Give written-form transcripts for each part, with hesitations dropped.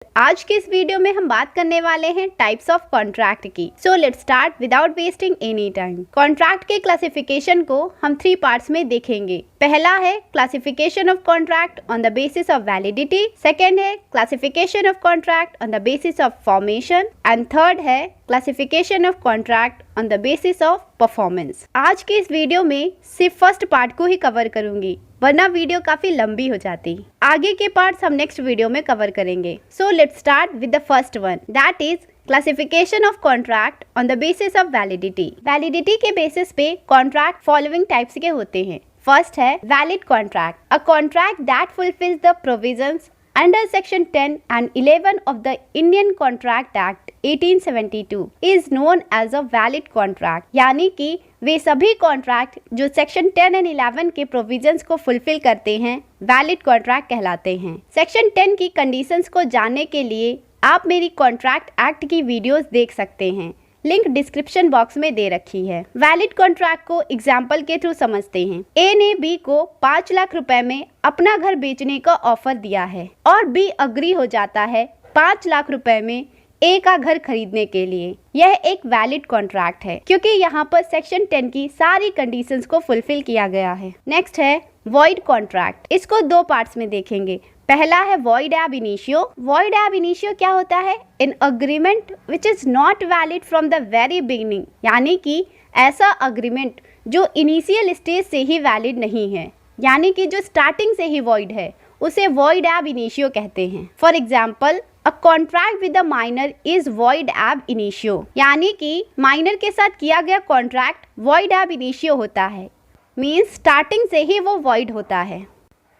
आज के इस वीडियो में हम बात करने वाले हैं टाइप्स ऑफ कॉन्ट्रैक्ट की। So let's start without wasting any time. Contract के क्लासिफिकेशन को हम 3 पार्ट्स में देखेंगे। पहला है classification of contract on the basis of validity, second है classification of contract on the basis of formation and third है classification of contract on the basis of performance. आज के इस वीडियो में सिर्फ फर्स्ट पार्ट को ही कवर करूंगी, वरना वीडियो काफी लंबी हो जाती। आगे के पार्ट्स हम नेक्स्ट वीडियो में कवर करेंगे। सो let's start with the first one, that is classification of contract on the basis of validity. Validity के बेसिस पे कॉन्ट्रैक्ट फॉलोइंग टाइप्स के होते हैं। फर्स्ट है valid contract, a contract that fulfils the provisions under section 10 and 11 of the Indian Contract Act 1872 is known as a valid contract। यानी कि वे सभी contract जो सेक्शन 10 एंड 11 के प्रोविजंस को फुलफिल करते हैं वैलिड कॉन्ट्रैक्ट कहलाते हैं। सेक्शन 10 की कंडीशंस को जानने के लिए आप मेरी कॉन्ट्रैक्ट एक्ट की वीडियोस देख सकते हैं, लिंक डिस्क्रिप्शन बॉक्स में दे रखी है। वैलिड कॉन्ट्रैक्ट को एग्जाम्पल के थ्रू समझते हैं। ए ने बी को 5 लाख रुपए में अपना घर बेचने का ऑफर दिया है और बी अग्री हो जाता है 5 लाख रुपए में ए का घर खरीदने के लिए। यह एक वैलिड कॉन्ट्रैक्ट है क्योंकि यहाँ पर सेक्शन 10 की सारी कंडीशंस को फुलफिल किया गया है। नेक्स्ट है वॉइड कॉन्ट्रैक्ट। इसको 2 पार्ट्स में देखेंगे। पहला है वॉइड एब इनिशियो। वॉइड एब इनिशियो क्या होता है? In agreement which is not valid from the very beginning, यानी कि ऐसा अग्रीमेंट जो इनिशियल स्टेज से ही वैलिड नहीं है, यानी कि जो स्टार्टिंग से ही वॉइड है, उसे वॉइड एब इनिशियो कहते हैं। For example, a contract with a minor is void एब इनिशियो, यानी कि माइनर के साथ किया गया कॉन्ट्रैक्ट वॉइड एब इनिशियो होता है, मीन्स स्टार्टिंग से ही वो वॉइड होता है।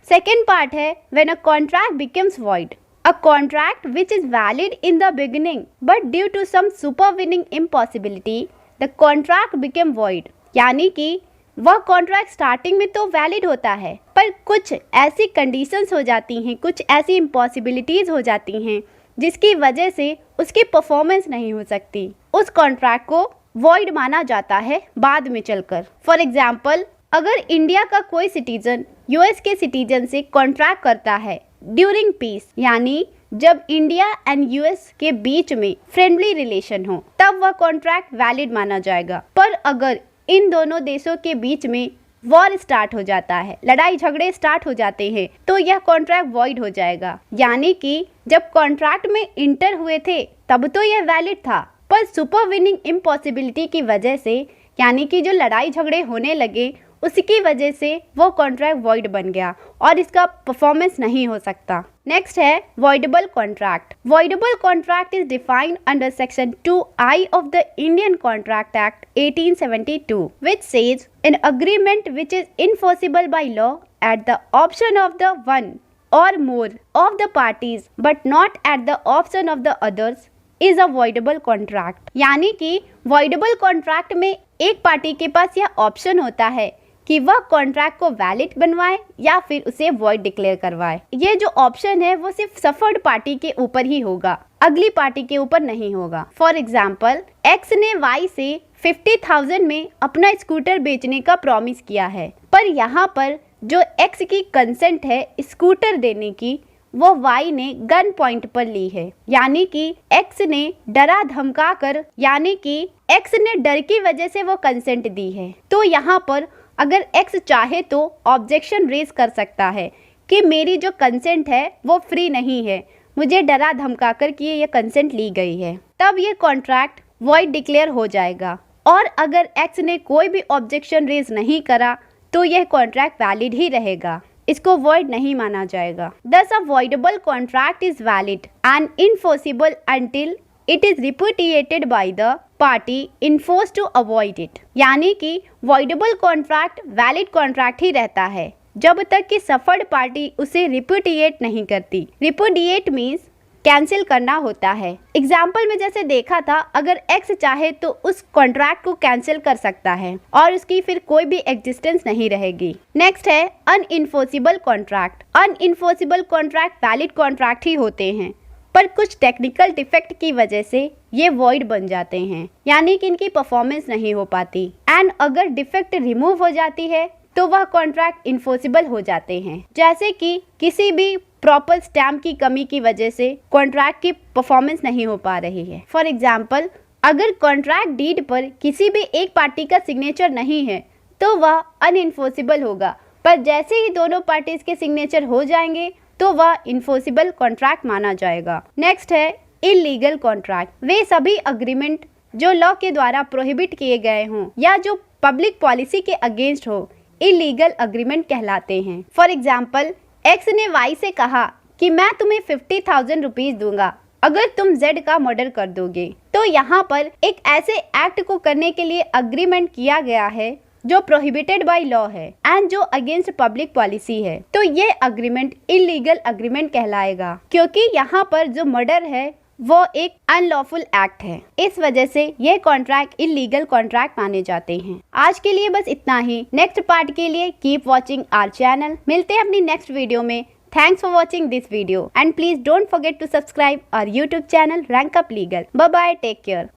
सेकेंड पार्ट है when a contract becomes void, a contract which is valid in the beginning but due to some supervening impossibility the contract became void। यानी कि वह कॉन्ट्रैक्ट स्टार्टिंग में तो वैलिड होता है पर कुछ ऐसी कंडीशंस हो जाती हैं, कुछ ऐसी इम्पॉसिबिलिटीज हो जाती हैं जिसकी वजह से उसकी परफॉर्मेंस नहीं हो सकती। उस कॉन्ट्रैक्ट को वॉइड माना जाता है बाद में चलकर। फॉर एग्जाम्पल, अगर इंडिया का कोई सिटीजन यूएस के सिटीजन से कॉन्ट्रैक्ट करता है ड्यूरिंग पीस, यानी जब इंडिया एंड यूएस के बीच में फ्रेंडली रिलेशन हो, तब वह कॉन्ट्रैक्ट वैलिड माना जाएगा। पर अगर इन दोनों देशों के बीच में वॉर स्टार्ट हो जाता है, लड़ाई झगड़े स्टार्ट हो जाते हैं, तो यह कॉन्ट्रैक्ट वॉइड हो जाएगा। यानी कि जब कॉन्ट्रैक्ट में इंटर हुए थे तब तो यह वैलिड था, पर सुपरविनिंग इम्पॉसिबिलिटी की वजह से, यानी कि जो लड़ाई झगड़े होने लगे उसकी वजह से वो कॉन्ट्रैक्ट वॉइड बन गया और इसका परफॉर्मेंस नहीं हो सकता। नेक्स्ट है voidable contract. Voidable contract is defined under section 2I of the Indian contract act 1872 which says an agreement which is enforceable by law at the option of the one or more of the parties but not at the option of the others is a voidable contract। यानी कि voidable contract में एक party के पास यह option होता है कि वह कॉन्ट्रैक्ट को वैलिड बनवाए या फिर उसे वॉइड डिक्लेयर करवाए। ये जो ऑप्शन है वो सिर्फ सफर्ड पार्टी के ऊपर ही होगा, अगली पार्टी के ऊपर नहीं होगा। फॉर एग्जाम्पल, एक्स ने वाई से 50,000 में अपना स्कूटर बेचने का प्रॉमिस किया है, पर यहाँ पर जो एक्स की कंसेंट है स्कूटर देने की, वो वाई ने गन पॉइंट पर ली है। यानी कि एक्स ने डरा धमका कर, यानी कि एक्स ने डर की वजह से वो कंसेंट दी है। तो यहाँ पर अगर एक्स चाहे तो ऑब्जेक्शन रेज कर सकता है कि मेरी जो कंसेंट है वो फ्री नहीं है, मुझे डरा धमका कर कि ये कंसेंट ली गई है, तब ये कॉन्ट्रैक्ट वॉइड डिक्लेयर हो जाएगा। और अगर एक्स ने कोई भी ऑब्जेक्शन रेज नहीं करा तो यह कॉन्ट्रैक्ट वैलिड ही रहेगा, इसको वॉइड नहीं माना जाएगा। Thus a voidable contract is valid and enforceable until it is repudiated by the party enforced to avoid it। यानी कि voidable contract वैलिड कॉन्ट्रैक्ट ही रहता है जब तक कि सफर्ड पार्टी उसे रिपुडिएट नहीं करती। रिपुडिएट मीन्स कैंसिल करना होता है। एग्जाम्पल में जैसे देखा था, अगर एक्स चाहे तो उस कॉन्ट्रैक्ट को कैंसिल कर सकता है और उसकी फिर कोई भी एग्जिस्टेंस नहीं रहेगी। नेक्स्ट है अनइन्फोर्सिबल कॉन्ट्रैक्ट। अनइन्फोर्सिबल कॉन्ट्रैक्ट वैलिड कॉन्ट्रैक्ट ही होते हैं, पर कुछ टेक्निकल डिफेक्ट की वजह से ये वॉइड बन जाते हैं, यानी कि इनकी परफॉर्मेंस नहीं हो पाती। एंड अगर डिफेक्ट रिमूव हो जाती है तो वह कॉन्ट्रैक्ट इन्फोर्सिबल हो जाते हैं। जैसे कि किसी भी प्रॉपर स्टैम्प की कमी की वजह से कॉन्ट्रैक्ट की परफॉर्मेंस नहीं हो पा रही है। फॉर एग्जाम्पल, अगर कॉन्ट्रैक्ट डीड पर किसी भी एक पार्टी का सिग्नेचर नहीं है तो वह अनइन्फोर्सिबल होगा, पर जैसे ही दोनों पार्टीज के सिग्नेचर हो जाएंगे तो वह इन्फोर्सिबल कॉन्ट्रैक्ट माना जाएगा। नेक्स्ट है इलीगल कॉन्ट्रैक्ट। वे सभी अग्रीमेंट जो लॉ के द्वारा प्रोहिबिट किए गए हों या जो पब्लिक पॉलिसी के अगेंस्ट हो, इलीगल अग्रीमेंट कहलाते हैं। फॉर एग्जाम्पल, एक्स ने वाई से कहा कि मैं तुम्हें 50,000 रुपीज दूंगा अगर तुम जेड का मर्डर कर दोगे। तो यहाँ पर एक ऐसे एक्ट को करने के लिए अग्रीमेंट किया गया है जो प्रोहिबिटेड बाय लॉ है एंड जो अगेंस्ट पब्लिक पॉलिसी है, तो ये अग्रीमेंट इलीगल अग्रीमेंट कहलाएगा, क्योंकि यहाँ पर जो मर्डर है वो एक अनलॉफुल एक्ट है। इस वजह से ये कॉन्ट्रैक्ट इलीगल कॉन्ट्रैक्ट माने जाते हैं। आज के लिए बस इतना ही। नेक्स्ट पार्ट के लिए कीप वॉचिंग आवर चैनल। मिलते हैं अपनी नेक्स्ट वीडियो में। Thanks for watching this video and please don't forget to subscribe our YouTube channel Rank Up Legal. Bye bye, take care.